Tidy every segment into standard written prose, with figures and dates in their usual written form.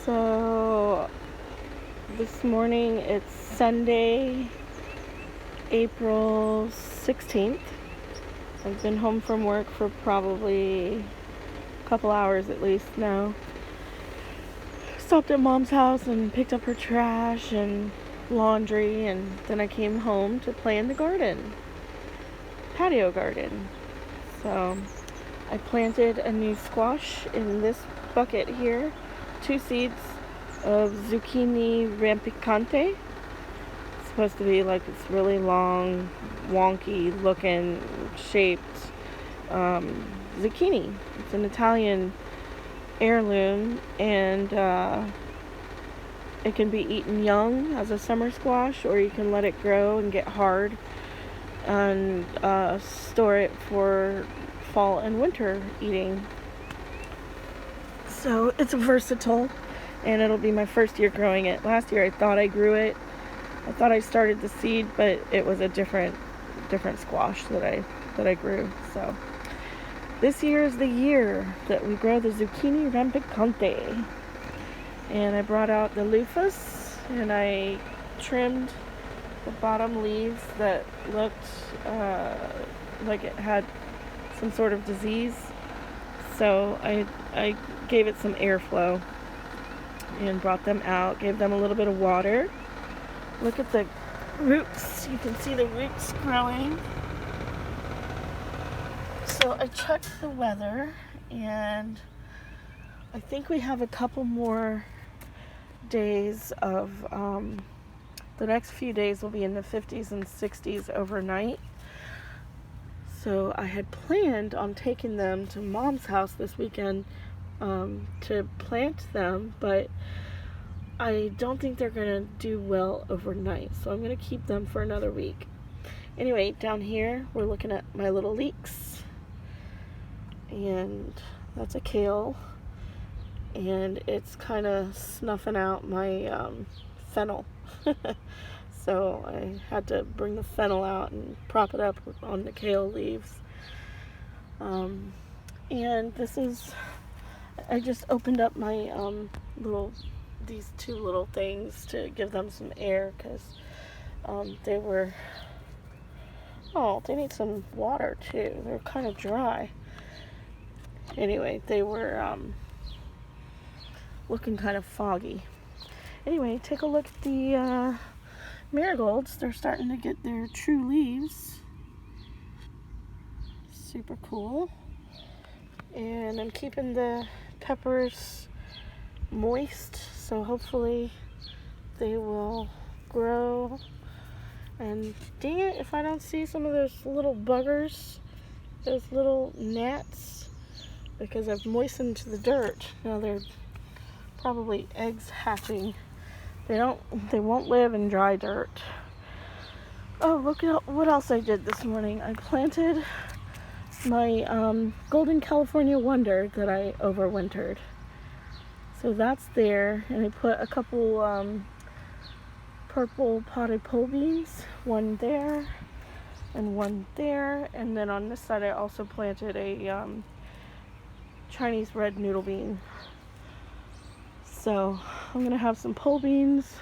So this morning it's Sunday, April 16th. I've been home from work for probably a couple hours at least now. Stopped at Mom's house and picked up her trash and laundry, and then I came home to play in the garden, patio garden. So I planted a new squash in this bucket here, 2 seeds of zucchini rampicante. It's supposed to be like this really long, wonky looking shaped zucchini. It's an Italian heirloom, and it can be eaten young as a summer squash, or you can let it grow and get hard and store it for fall and winter eating. So it's versatile, and it'll be my first year growing it. Last year I thought I grew it. I thought I started the seed, but it was a different squash that I grew. So this year is the year that we grow the zucchini rampicante. And I brought out the loofahs, and I trimmed the bottom leaves that looked like it had some sort of disease. So I gave it some airflow and brought them out, gave them a little bit of water. Look at the roots. You can see the roots growing. So I checked the weather, and I think we have a couple more days of, the next few days will be in the 50s and 60s overnight. So I had planned on taking them to Mom's house this weekend to plant them, but I don't think they're going to do well overnight. So I'm going to keep them for another week. Anyway, down here we're looking at my little leeks. And that's a kale. And it's kind of snuffing out my fennel. So I had to bring the fennel out and prop it up on the kale leaves. And this is, I just opened up my these 2 little things to give them some air, because they need some water too. They're kind of dry. Anyway, they were looking kind of foggy. Anyway, take a look at the marigolds. They're starting to get their true leaves. Super cool. And I'm keeping the peppers moist, so hopefully they will grow. And dang it if I don't see some of those little buggers, those little gnats, because I've moistened the dirt. Now they're probably eggs hatching. They won't live in dry dirt. Oh, look at what else I did this morning. I planted my golden California wonder that I overwintered. So that's there, and I put a couple purple potted pole beans, one there and one there, and then on this side I also planted a Chinese red noodle bean. So I'm going to have some pole beans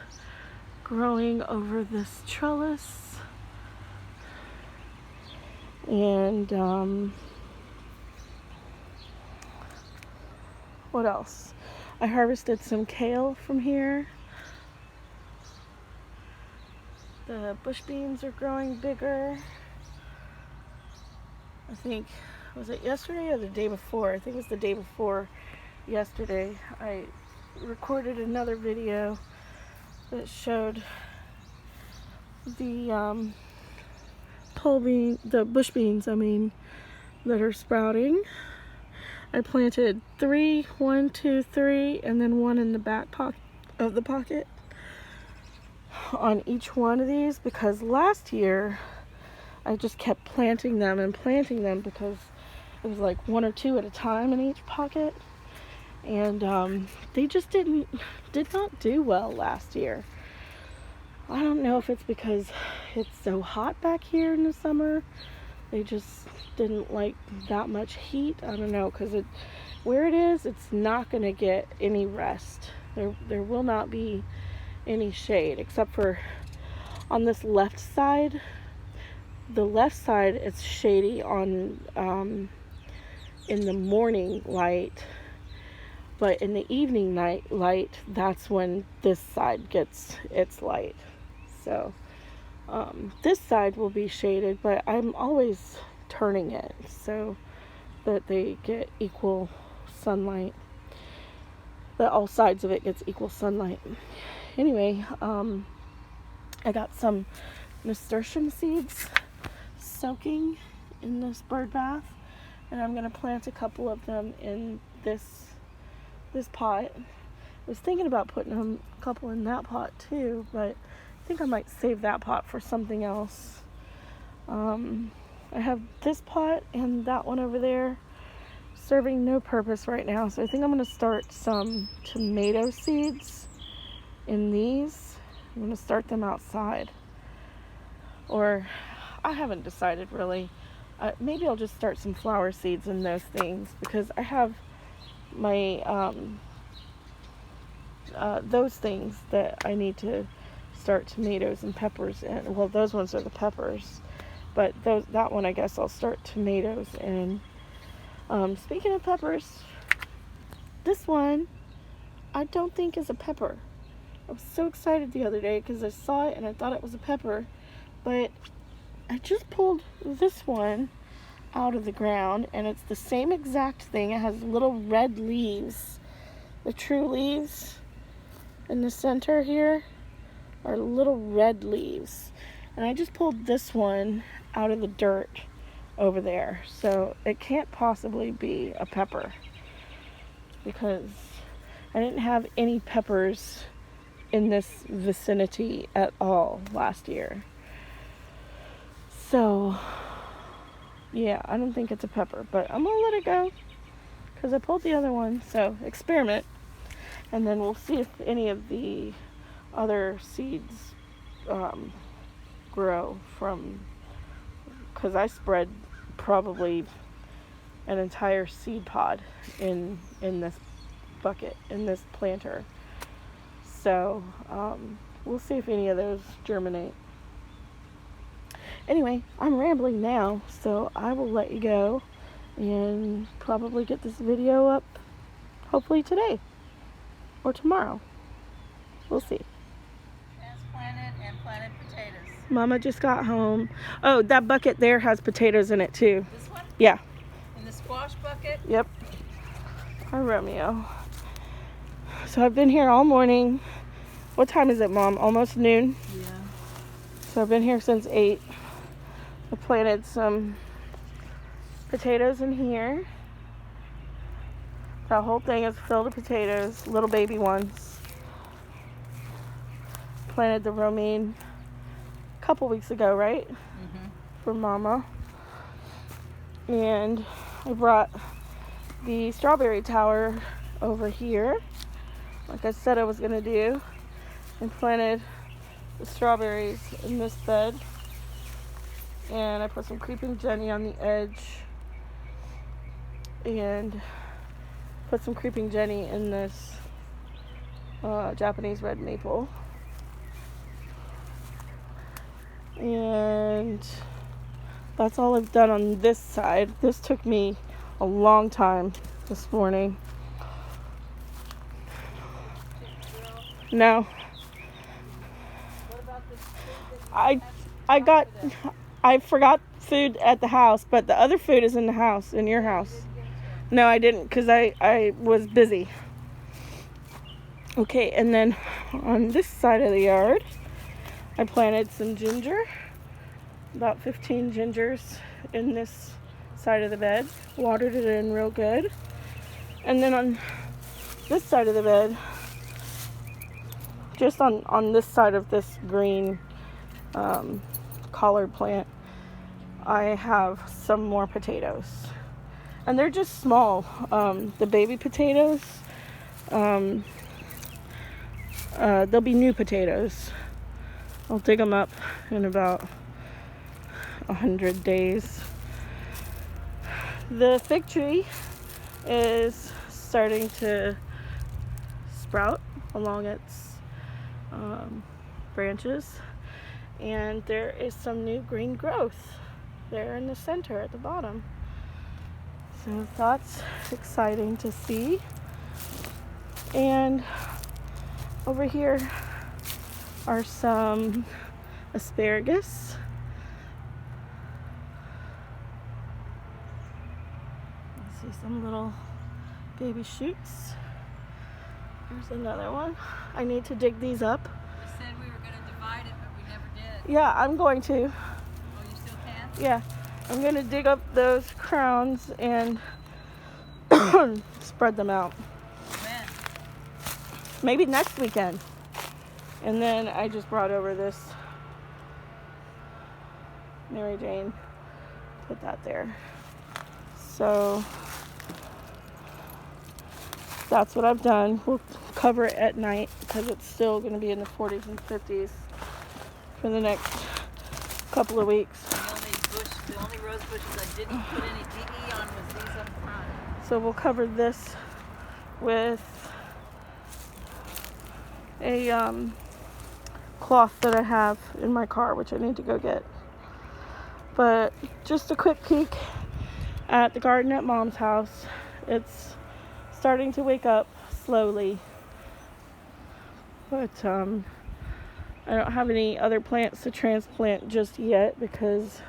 growing over this trellis. And what else? I harvested some kale from here. The bush beans are growing bigger. I think, was it yesterday or the day before? I think it was the day before yesterday. I recorded another video that showed the bush beans, that are sprouting. I planted 3, 1, 2, 3, and then one in the back pocket of the pocket on each one of these, because last year I just kept planting them because it was like 1 or 2 at a time in each pocket. And they just did not do well last year. I don't know if it's because it's so hot back here in the summer. They just didn't like that much heat. I don't know, because where it is, it's not going to get any rest. There will not be any shade except for on this left side. The left side, it's shady on in the morning light, but in the evening light, that's when this side gets its light. So this side will be shaded, but I'm always turning it so that they get equal sunlight, that all sides of it gets equal sunlight. Anyway, I got some nasturtium seeds soaking in this bird bath, and I'm gonna plant a couple of them in this pot. I was thinking about putting a couple in that pot too, but I think I might save that pot for something else. I have this pot and that one over there serving no purpose right now, so I think I'm gonna start some tomato seeds in these. I'm gonna start them outside, or I haven't decided really. Maybe I'll just start some flower seeds in those things, because I have my those things that I need to start tomatoes and peppers in. Well, those ones are the peppers, but that one I guess I'll start tomatoes in. Speaking of peppers, this one I don't think is a pepper. I was so excited the other day because I saw it and I thought it was a pepper, but I just pulled this one out of the ground and it's the same exact thing. It has little red leaves. The true leaves in the center here are little red leaves. And I just pulled this one out of the dirt over there. So it can't possibly be a pepper, because I didn't have any peppers in this vicinity at all last year. So yeah, I don't think it's a pepper, but I'm gonna let it go because I pulled the other one. So experiment, and then we'll see if any of the other seeds grow from, because I spread probably an entire seed pod in this bucket, in this planter. So we'll see if any of those germinate. Anyway, I'm rambling now, so I will let you go and probably get this video up hopefully today or tomorrow. We'll see. Transplanted and planted potatoes. Mama just got home. Oh, that bucket there has potatoes in it too. This one? Yeah. In the squash bucket? Yep. Hi, Romeo. So I've been here all morning. What time is it, Mom? Almost noon? Yeah. So I've been here since 8. I planted some potatoes in here. That whole thing is filled with potatoes, little baby ones. Planted the romaine a couple weeks ago, right? Mm-hmm. For Mama. And I brought the strawberry tower over here, like I said I was going to do, and planted the strawberries in this bed. And I put some creeping Jenny on the edge and put some creeping Jenny in this Japanese red maple. And that's all I've done on this side. This took me a long time this morning. No. What about this food that I forgot food at the house, but the other food is in the house, in your house. No, I didn't, because I was busy. Okay, and then on this side of the yard, I planted some ginger, about 15 gingers in this side of the bed. Watered it in real good. And then on this side of the bed, just on this side of this green collard plant, I have some more potatoes. And they're just small. The baby potatoes, they'll be new potatoes. I'll dig them up in about 100 days. The fig tree is starting to sprout along its branches. And there is some new green growth there in the center at the bottom. So that's exciting to see. And over here are some asparagus. I see some little baby shoots. There's another one. I need to dig these up. We said we were going to divide it, but we never did. Yeah, I'm going to. Oh, you still can? Yeah, I'm going to dig up those crowns and spread them out. When? Maybe next weekend. And then I just brought over this Mary Jane. Put that there. So that's what I've done. We'll cover it at night because it's still going to be in the 40s and 50s for the next couple of weeks. The only rose bushes I didn't put any DE on was these up front. So we'll cover this with a cloth that I have in my car, which I need to go get. But just a quick peek at the garden at Mom's house. It's starting to wake up slowly, but I don't have any other plants to transplant just yet because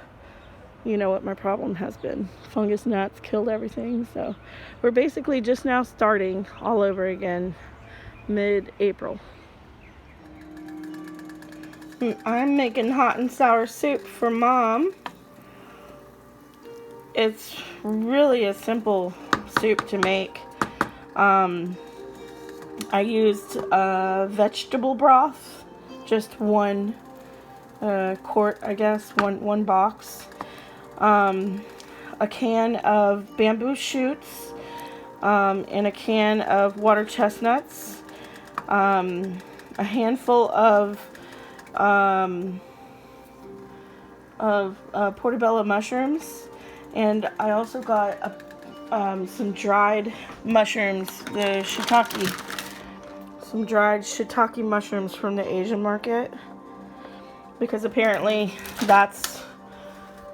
you know what my problem has been. Fungus gnats killed everything, so we're basically just now starting all over again mid-April. I'm making hot and sour soup for Mom. It's really a simple soup to make. I used vegetable broth, just one quart, I guess, one box. A can of bamboo shoots, and a can of water chestnuts, a handful of portobello mushrooms, and I also got some dried mushrooms, the shiitake, some dried shiitake mushrooms from the Asian market, because apparently that's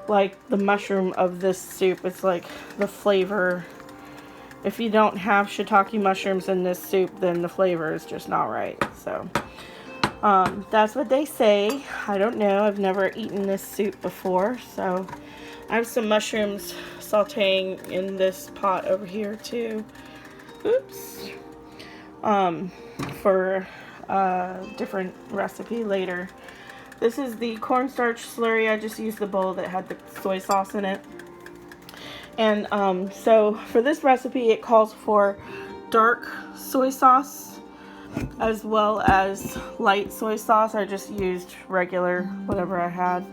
like the mushroom of this soup. It's like the flavor. If you don't have shiitake mushrooms in this soup, then the flavor is just not right. So that's what they say. I don't know. I've never eaten this soup before. So I have some mushrooms sauteing in this pot over here too. Oops. For a different recipe later. This is the cornstarch slurry. I just used the bowl that had the soy sauce in it. And so for this recipe, it calls for dark soy sauce as well as light soy sauce. I just used regular, whatever I had.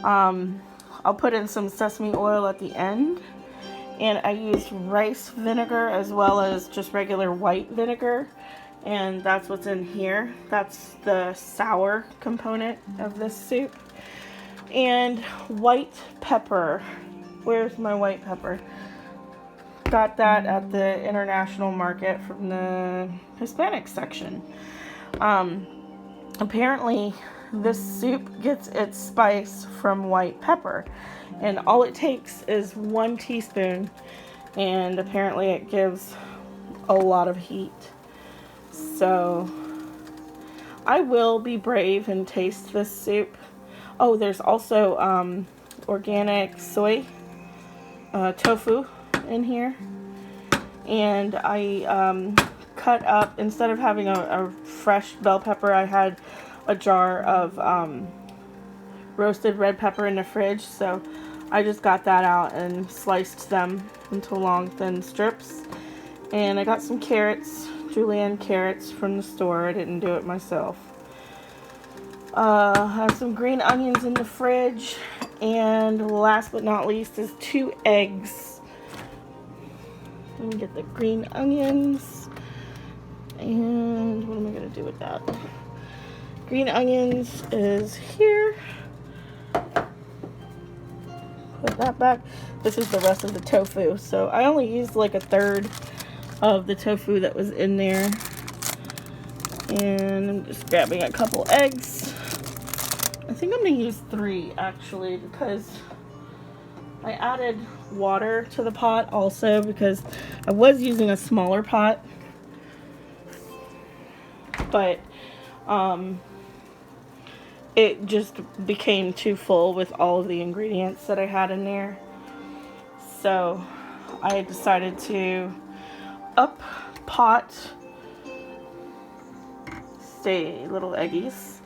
I'll put in some sesame oil at the end. And I used rice vinegar as well as just regular white vinegar. And that's what's in here. That's the sour component of this soup. And white pepper. Where's my white pepper? Got that at the international market from the Hispanic section. Apparently this soup gets its spice from white pepper. And all it takes is 1 teaspoon. And apparently it gives a lot of heat. So I will be brave and taste this soup. Oh, there's also organic soy tofu in here. And I cut up, instead of having a fresh bell pepper, I had a jar of roasted red pepper in the fridge. So I just got that out and sliced them into long thin strips. And I got some carrots. Julienne carrots from the store. I didn't do it myself. I have some green onions in the fridge. And last but not least is 2 eggs. Let me get the green onions. And what am I going to do with that? Green onions is here. Put that back. This is the rest of the tofu. So I only used like 1/3 of the tofu that was in there. And I'm just grabbing a couple eggs. I think I'm going to use 3 actually, because I added water to the pot also because I was using a smaller pot. But it just became too full with all of the ingredients that I had in there. So I decided to up pot, stay little eggies.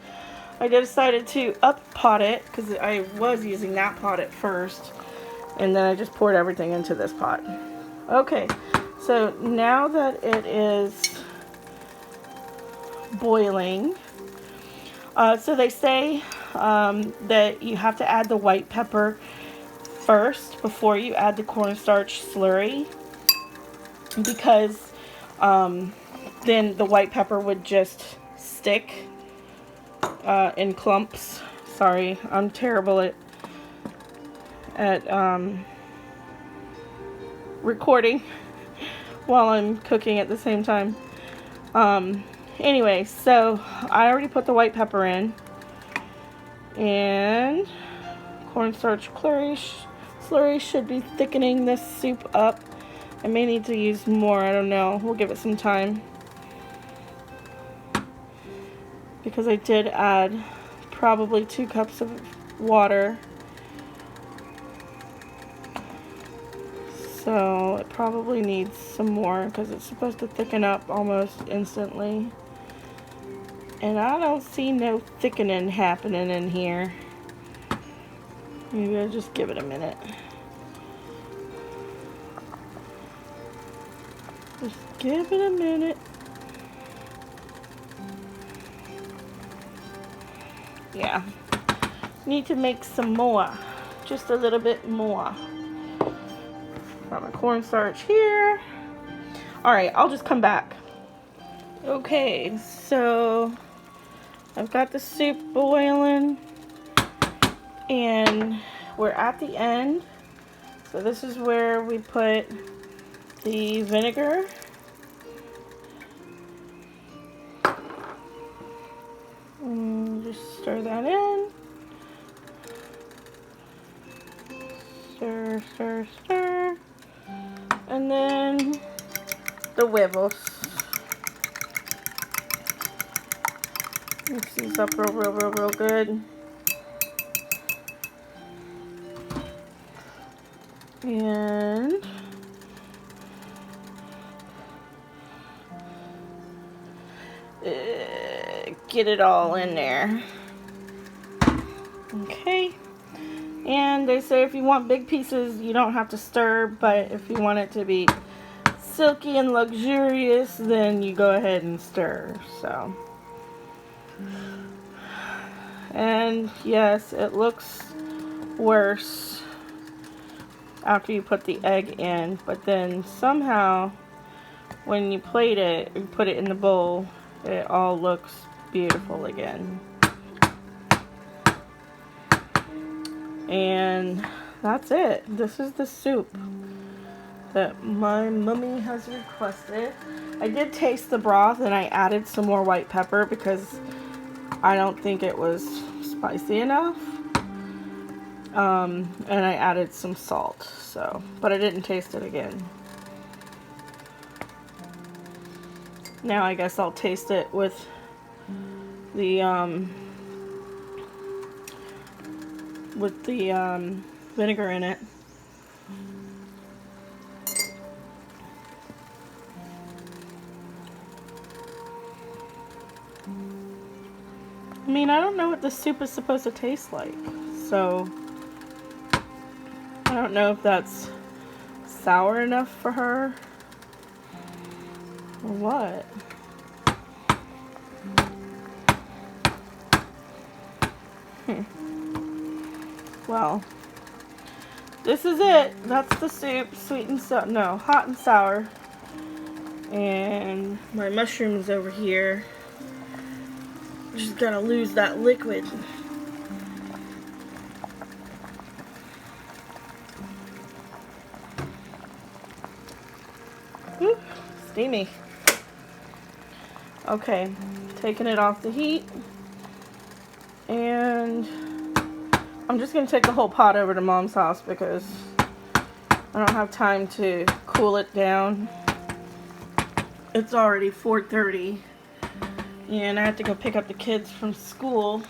I decided to up pot it because I was using that pot at first, and then I just poured everything into this pot. Okay, so now that it is boiling, so they say that you have to add the white pepper first before you add the cornstarch slurry, because then the white pepper would just stick in clumps. Sorry, I'm terrible at recording while I'm cooking at the same time. Anyway, so I already put the white pepper in, and cornstarch slurry should be thickening this soup up. I may need to use more, I don't know. We'll give it some time, because I did add probably 2 cups of water. So it probably needs some more because it's supposed to thicken up almost instantly. And I don't see no thickening happening in here. Maybe I'll just give it a minute. Just give it a minute. Yeah. Need to make some more. Just a little bit more. Got my cornstarch here. Alright, I'll just come back. Okay, so I've got the soup boiling, and we're at the end. So this is where we put the vinegar. And just stir that in. Stir, stir, stir. And then the huevos. Mix these up real good. And get it all in there. Okay. And they say if you want big pieces, you don't have to stir, but if you want it to be silky and luxurious, then you go ahead and stir. So, and yes, it looks worse after you put the egg in, but then somehow when you plate it and put it in the bowl, it all looks beautiful again. And that's it. This is the soup that my mommy has requested. I did taste the broth and I added some more white pepper because I don't think it was spicy enough. And I added some salt, so, but I didn't taste it again. Now I guess I'll taste it with the vinegar in it. I mean, I don't know what the soup is supposed to taste like, so I don't know if that's sour enough for her or what. Well, this is it. That's the soup. Sweet and sour. No, hot and sour. And my mushrooms over here. Just gotta lose that liquid. Ooh, steamy. Okay, taking it off the heat. And I'm just going to take the whole pot over to Mom's house because I don't have time to cool it down. It's already 4:30 and I have to go pick up the kids from school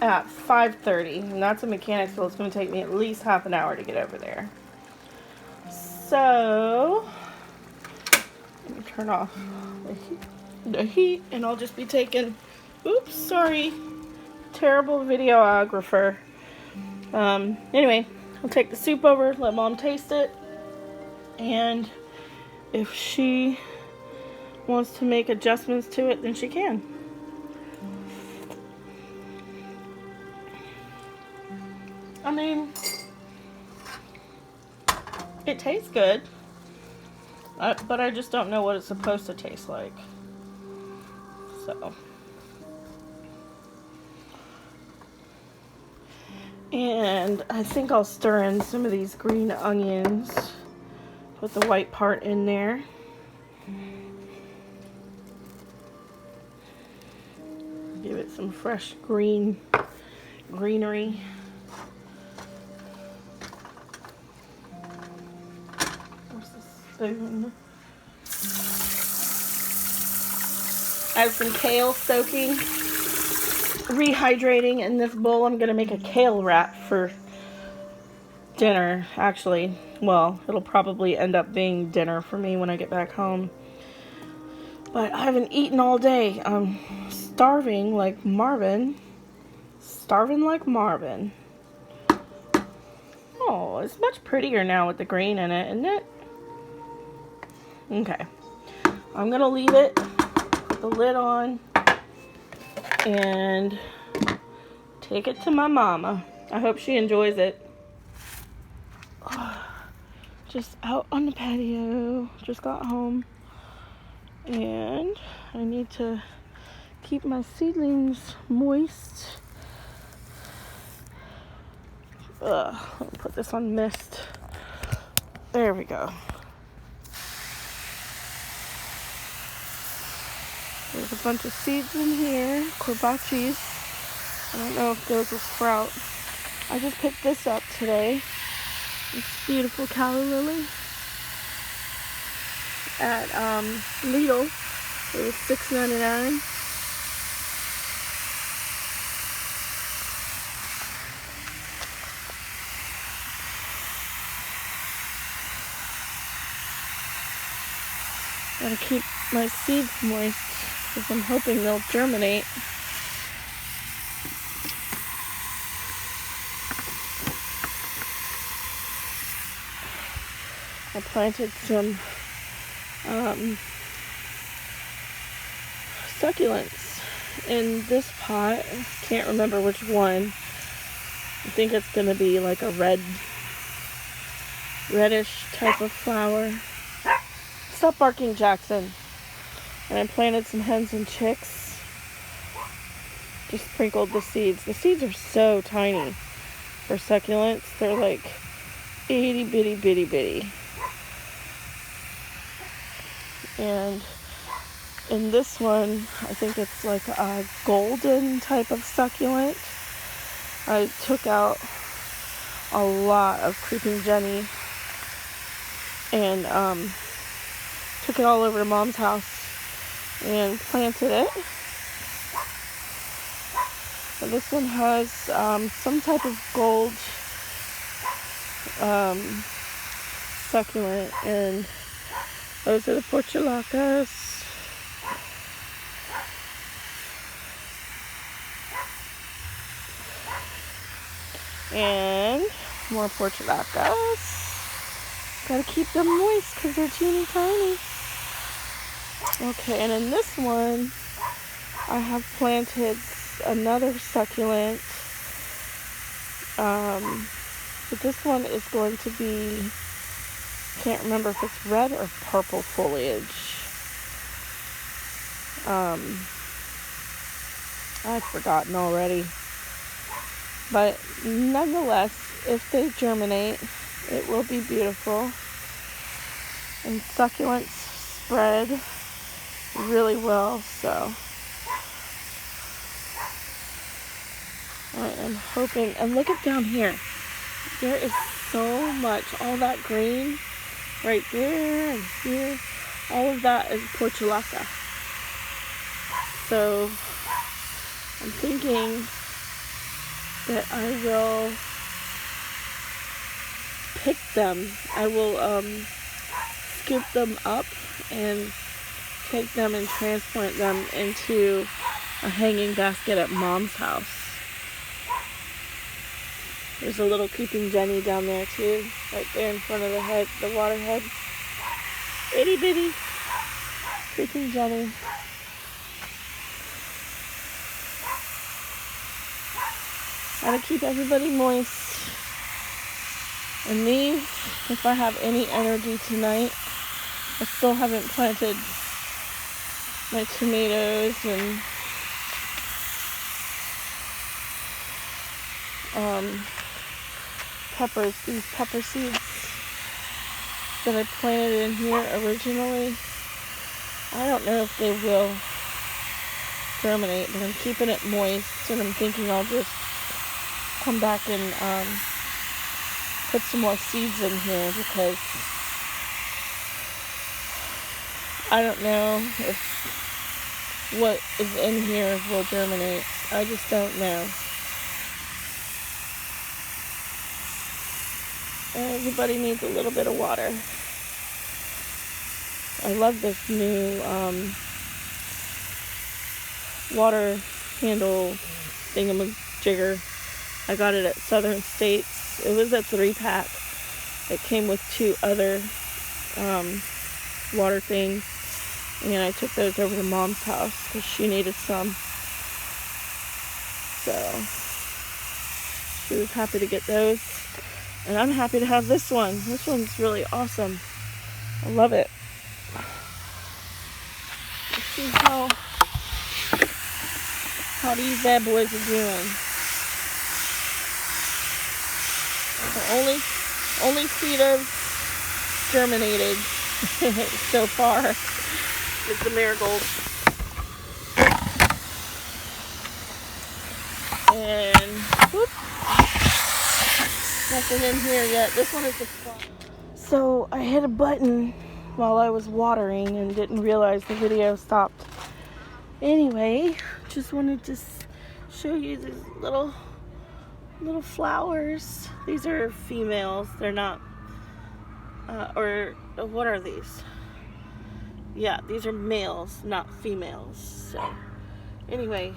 at 5:30, and that's in Mechanicsville. It's going to take me at least half an hour to get over there. So, let me turn off the heat, and I'll just be taking, oops, sorry, terrible videographer. Anyway, I'll take the soup over, let Mom taste it, and if she wants to make adjustments to it, then she can. I mean, it tastes good, but I just don't know what it's supposed to taste like. So, and I think I'll stir in some of these green onions, put the white part in there. Give it some fresh greenery. Where's the spoon? I have some kale soaking, rehydrating in this bowl. I'm going to make a kale wrap for dinner, actually. Well, it'll probably end up being dinner for me when I get back home. But I haven't eaten all day. I'm starving like Marvin. Starving like Marvin. Oh, it's much prettier now with the green in it, isn't it? Okay. I'm going to leave it, put the lid on, and take it to my mama. I hope she enjoys it. Just out on the patio. Just got home. And I need to keep my seedlings moist. Let me put this on mist. There we go. There's a bunch of seeds in here. Corbachis. I don't know if those will sprout. I just picked this up today. This beautiful calla lily at Lidl. It was $6.99. Gotta keep my seeds moist because I'm hoping they'll germinate. I planted some succulents in this pot. Can't remember which one. I think it's gonna be like a reddish type of flower. Stop barking, Jackson. And I planted some hens and chicks. Just sprinkled the seeds. The seeds are so tiny for succulents. They're like itty bitty bitty bitty. And in this one, I think it's like a golden type of succulent. I took out a lot of creeping Jenny and took it all over to Mom's house and planted it. And this one has some type of gold succulent, and those are the portulacas. And more portulacas. Gotta keep them moist because they're teeny tiny. Okay, and in this one, I have planted another succulent. But this one is going to be, can't remember if it's red or purple foliage. I've forgotten already. But nonetheless, if they germinate, it will be beautiful. And succulents spread really well, so I am hoping. And look at down here. There is so much, all that green right there and here. All of that is portulaca. So I'm thinking that I will pick them. I will scoop them up and take them and transplant them into a hanging basket at Mom's house. There's a little creeping Jenny down there too, right there in front of the head, the water head. Itty bitty creeping Jenny. Gotta keep everybody moist. And these, if I have any energy tonight, I still haven't planted my tomatoes and peppers, these pepper seeds that I planted in here originally. I don't know if they will germinate, but I'm keeping it moist, and I'm thinking I'll just come back and put some more seeds in here, because I don't know if what is in here will germinate. I just don't know. Everybody needs a little bit of water. I love this new water handle thingamajigger. I got it at Southern States. It was a 3-pack. It came with 2 other water things, and I took those over to Mom's house because she needed some. So she was happy to get those, and I'm happy to have this one. This one's really awesome. I love it. Let's see how these bad boys are doing. The only seed I've germinated so far is the marigold. And whoop, nothing in here yet. This one is the fun. So I hit a button while I was watering and didn't realize the video stopped. Anyway, just wanted to show you these little flowers. These are females. They're not, or what are these? Yeah, these are males, not females. So anyway,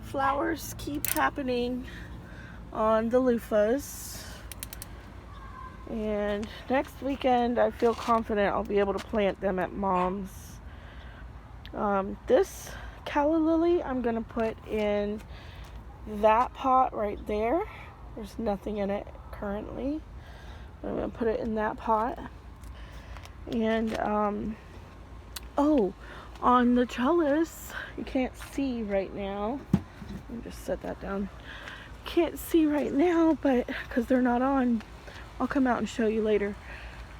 flowers keep happening on the loofahs. And next weekend, I feel confident I'll be able to plant them at Mom's. This calla lily I'm going to put in that pot right there. There's nothing in it currently. I'm going to put it in that pot. And, on the trellis, you can't see right now. Let me just set that down. Can't see right now, but because they're not on, I'll come out and show you later.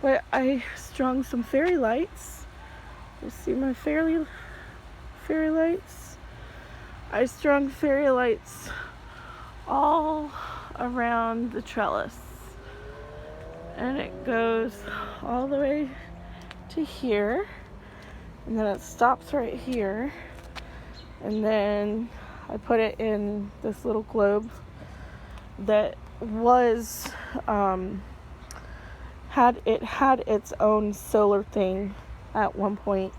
But I strung some fairy lights. You see my fairy lights? I strung fairy lights all around the trellis. And it goes all the way to here. And then it stops right here. And then I put it in this little globe that was had its own solar thing at one point,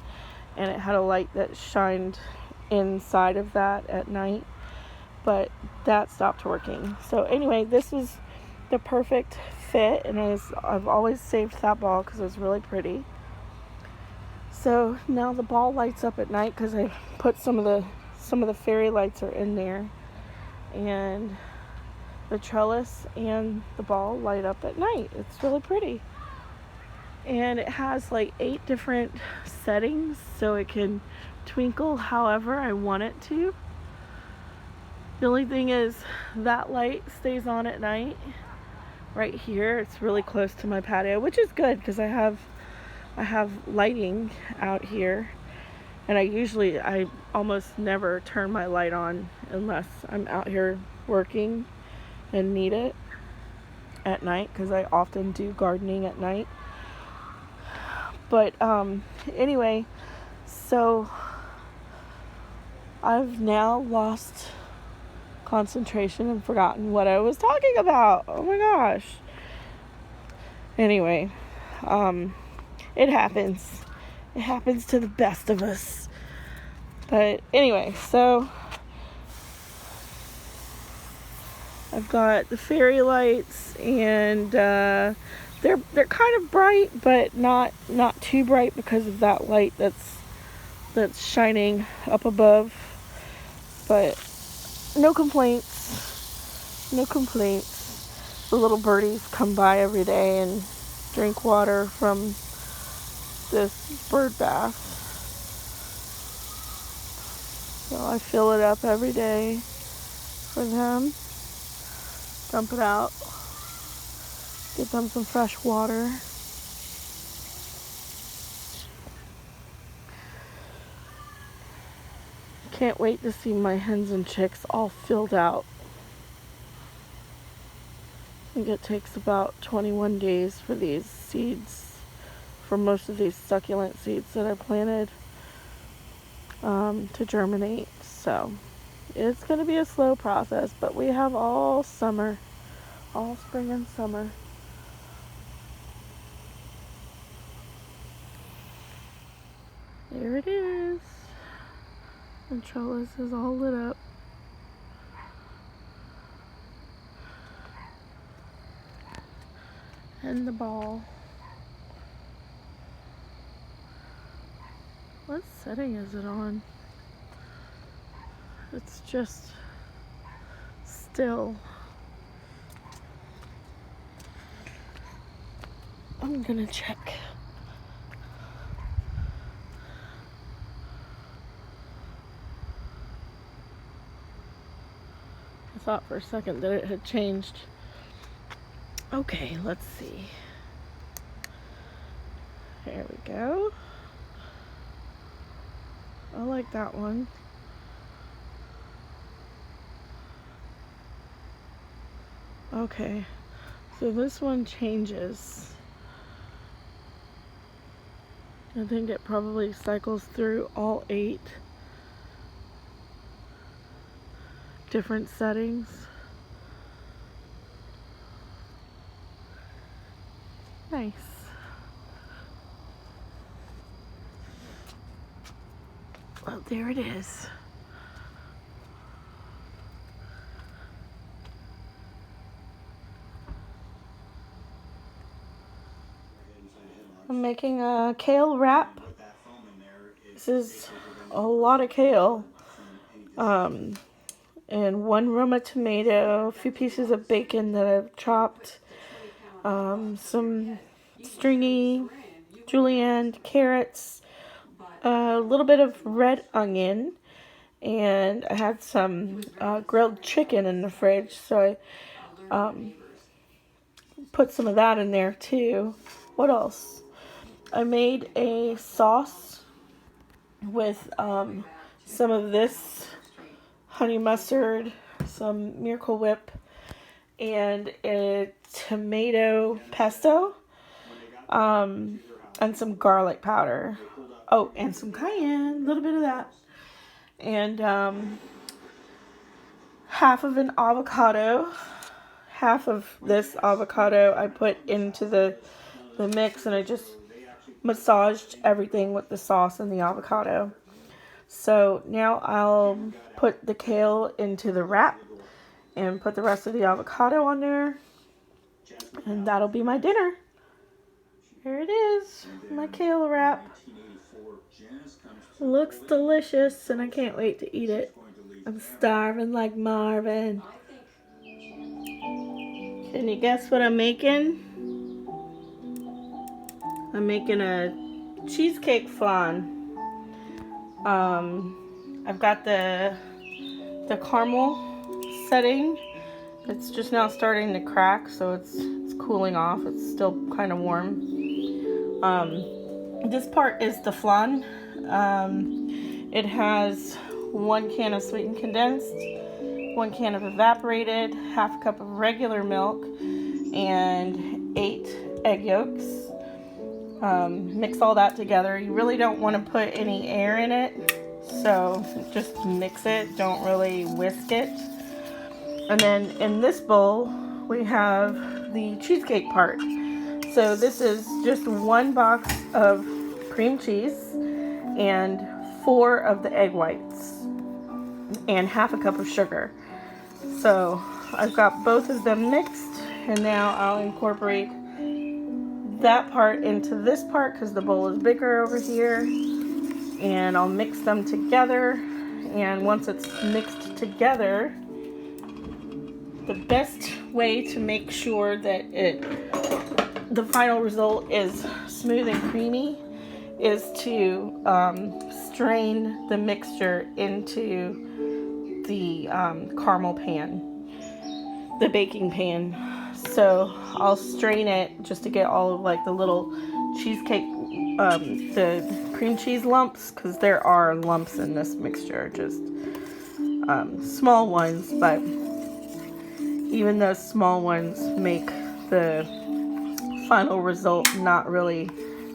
and it had a light that shined inside of that at night, but that stopped working. So anyway, this was the perfect fit, and I've always saved that ball because it was really pretty. So now the ball lights up at night because I put some of the fairy lights are in there, and the trellis and the ball light up at night. It's really pretty. And it has like 8 different settings, so it can twinkle however I want it to. The only thing is that light stays on at night right here. It's really close to my patio, which is good because I have I have lighting out here, and I almost never turn my light on unless I'm out here working and need it at night, because I often do gardening at night. But anyway, so I've now lost concentration and forgotten what I was talking about. Oh my gosh. Anyway, it happens. It happens to the best of us. But anyway, so I've got the fairy lights, and they're kind of bright, but not too bright because of that light that's shining up above. But no complaints. No complaints. The little birdies come by every day and drink water from this bird bath. So I fill it up every day for them. Dump it out. Give them some fresh water. Can't wait to see my hens and chicks all filled out. I think it takes about 21 days for these seeds, for most of these succulent seeds that I planted, to germinate. So it's going to be a slow process, but we have all summer, all spring and summer. There it is. And trellis is all lit up. And the ball. What setting is it on? It's just still. I'm gonna check. I thought for a second that it had changed. Okay, let's see. There we go. I like that one. Okay, so this one changes. I think it probably cycles through all 8 different settings. Nice. Well, there it is. I'm making a kale wrap. This is a lot of kale. And 1 Roma tomato, a few pieces of bacon that I've chopped, some stringy julienne, carrots, a little bit of red onion, and I had some grilled chicken in the fridge, so I put some of that in there too. What else? I made a sauce with some of this honey mustard, some Miracle Whip, and a tomato pesto, and some garlic powder. Oh, and some cayenne, a little bit of that. And half of an avocado. Half of this avocado I put into the mix, and I just massaged everything with the sauce and the avocado. So now I'll put the kale into the wrap and put the rest of the avocado on there, and that'll be my dinner. Here it is, my kale wrap. Looks delicious, and I can't wait to eat it. I'm starving like Marvin. Can you guess what I'm making? I'm making a cheesecake flan. I've got the caramel setting. It's just now starting to crack, so it's cooling off. It's still kind of warm. This part is the flan. It has 1 can of sweetened condensed, 1 can of evaporated, half a cup of regular milk, and 8 egg yolks. Mix all that together. You really don't want to put any air in it, so just mix it. Don't really whisk it. And then in this bowl, we have the cheesecake part. So this is just 1 box of cream cheese and 4 of the egg whites and half a cup of sugar. So I've got both of them mixed, and now I'll incorporate that part into this part because the bowl is bigger over here, and I'll mix them together. And once it's mixed together, the best way to make sure that the final result is smooth and creamy is to strain the mixture into the caramel pan, the baking pan. So I'll strain it just to get all of like the little cheesecake, the cream cheese lumps, because there are lumps in this mixture, just small ones, but even those small ones make the final result not really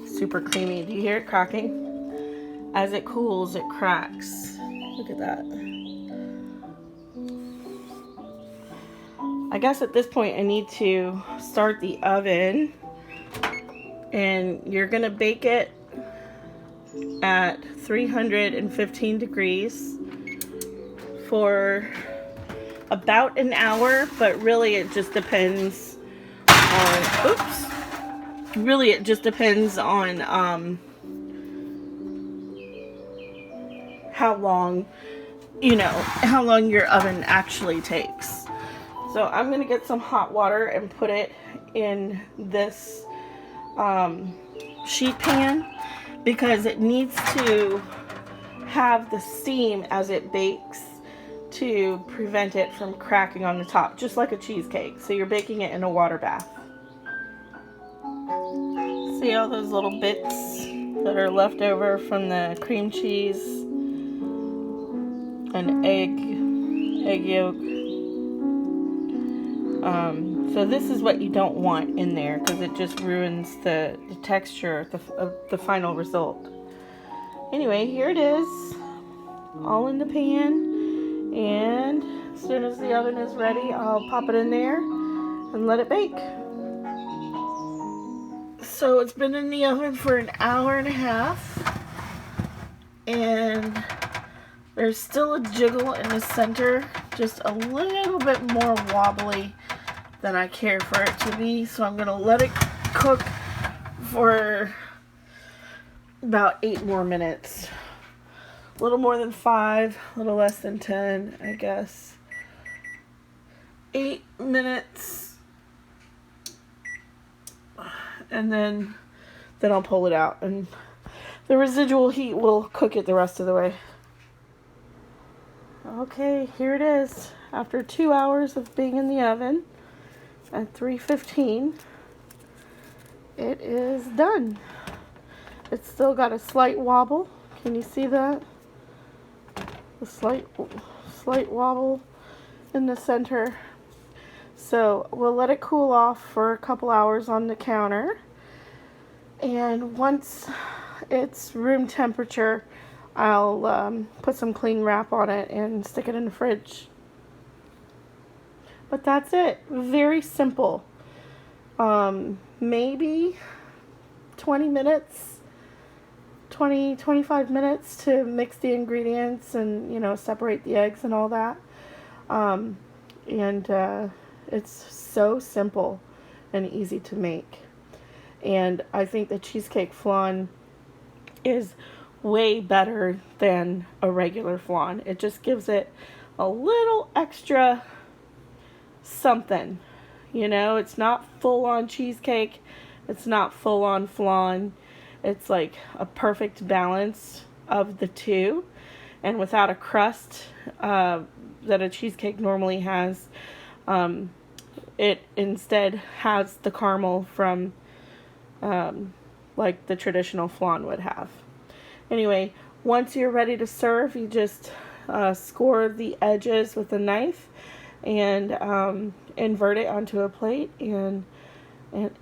super creamy. Do you hear it cracking? As it cools, it cracks. Look at that. I guess at this point I need to start the oven, and you're gonna bake it at 315 degrees for about an hour, but really it just depends on, really it just depends on how long your oven actually takes. So I'm going to get some hot water and put it in this sheet pan, because it needs to have the steam as it bakes to prevent it from cracking on the top, just like a cheesecake. So you're baking it in a water bath. See all those little bits that are left over from the cream cheese and egg yolk? So this is what you don't want in there, because it just ruins the texture of the final result. Anyway, here it is, all in the pan, and as soon as the oven is ready, I'll pop it in there and let it bake. So it's been in the oven for an hour and a half, and there's still a jiggle in the center, just a little bit more wobbly than I care for it to be. So I'm going to let it cook for about 8 more minutes. A little more than 5, a little less than 10, I guess. 8 minutes. And then I'll pull it out, and the residual heat will cook it the rest of the way. Okay, here it is. After 2 hours of being in the oven at 315, it is done. It's still got a slight wobble. Can you see that? A slight wobble in the center. So we'll let it cool off for a couple hours on the counter. And once it's room temperature, I'll put some cling wrap on it and stick it in the fridge. But that's it. Very simple. Maybe 25 minutes to mix the ingredients and, separate the eggs and all that. It's so simple and easy to make. And I think the cheesecake flan is way better than a regular flan. It just gives it a little extra something. It's not full on cheesecake. It's not full on flan. It's like a perfect balance of the two. And without a crust that a cheesecake normally has, it instead has the caramel from like the traditional flan would have. Anyway, once you're ready to serve, you just score the edges with a knife and invert it onto a plate, and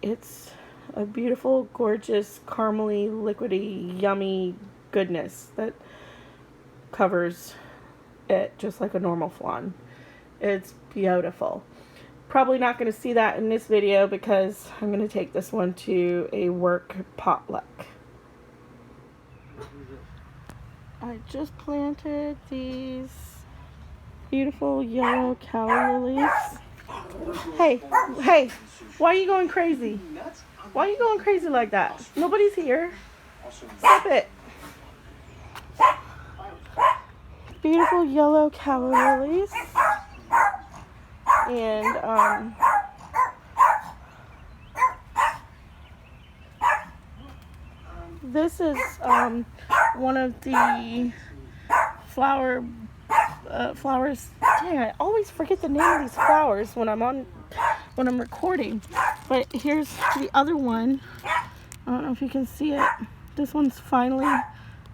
it's a beautiful, gorgeous, caramely, liquidy, yummy goodness that covers it just like a normal flan. It's beautiful. Probably not going to see that in this video because I'm going to take this one to a work potluck. I just planted these beautiful yellow calla lilies. Hey, why are you going crazy? Why are you going crazy like that? Nobody's here. Stop it. Beautiful yellow calla lilies. And this is one of the flowers. Dang, I always forget the name of these flowers when I'm recording. But here's the other one. I don't know if you can see it. This one's finally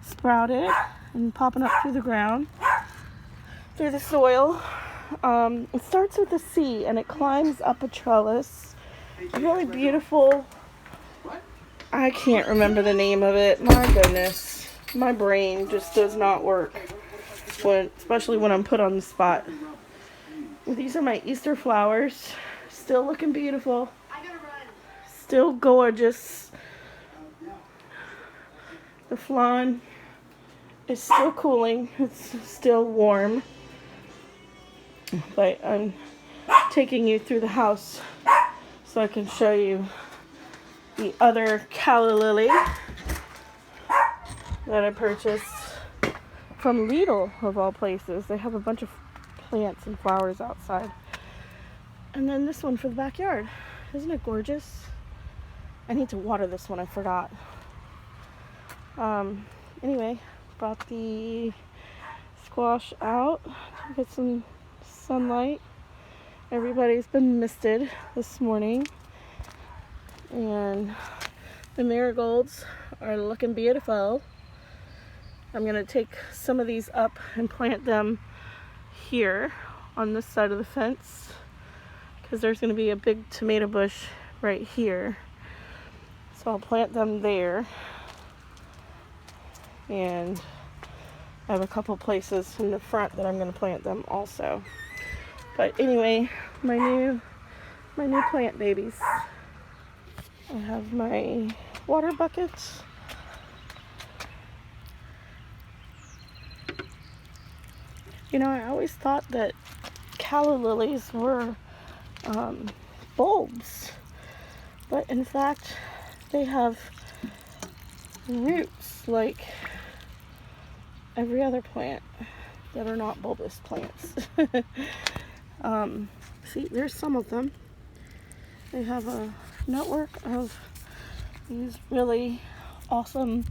sprouted and popping up through the ground, through the soil. It starts with a C and it climbs up a trellis. Really beautiful. I can't remember the name of it. My goodness. My brain just does not work, especially when I'm put on the spot. These are my Easter flowers. Still looking beautiful. Still gorgeous. The flan is still cooling. It's still warm. But I'm taking you through the house so I can show you the other calla lily that I purchased from Lidl, of all places. They have a bunch of plants and flowers outside. And then this one for the backyard. Isn't it gorgeous? I need to water this one, I forgot. Anyway, brought the squash out to get some sunlight. Everybody's been misted this morning. And the marigolds are looking beautiful. I'm going to take some of these up and plant them here on this side of the fence because there's going to be a big tomato bush right here. So I'll plant them there. And I have a couple places in the front that I'm going to plant them also. But anyway, my new plant babies. I have my water buckets. You know, I always thought that calla lilies were bulbs, but in fact they have roots like every other plant that are not bulbous plants. See, there's some of them. They have a network of these really awesome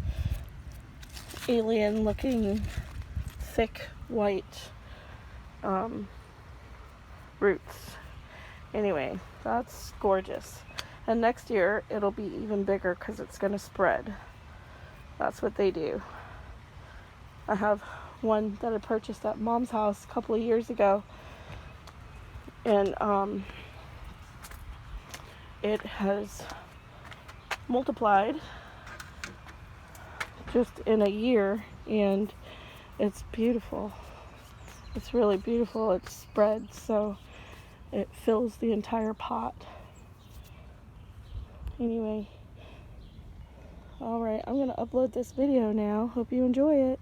alien looking thick white roots. Anyway, that's gorgeous. And next year it'll be even bigger because it's going to spread. That's what they do. I have one that I purchased at Mom's house a couple of years ago, and it has multiplied just in a year, and it's beautiful. It's really beautiful. It spreads so it fills the entire pot. Anyway, alright, I'm going to upload this video now. Hope you enjoy it.